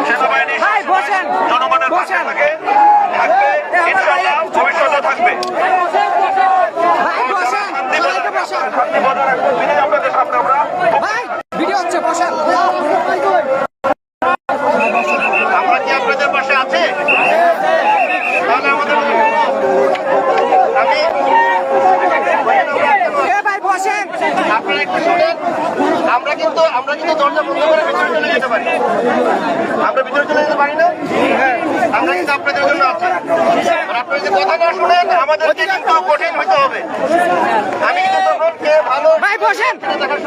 সেনাবাহিনী জনগণের পাশে থাকে, ইনশাআল্লাহ ভবিষ্যতে থাকবে। শান্তি বজায় রাখবো, আপনাদের সামনে আমরা আমরা কি আপনাদের পাশে আছে? তাহলে আমাদের আপনারা একটু শুনেন, আমরা কিন্তু দরজা বন্ধ করে ভিতরে চলে যেতে পারি। আমরা ভিতরে চলে যেতে পারি না, আমরা কিন্তু আপনাদের জন্য আছি। আপনারা যদি কথা না শুনেন আমাদেরকে কিন্তু কঠিন হইতে হবে। আমি কিন্তু তখন কে ভালো দেখার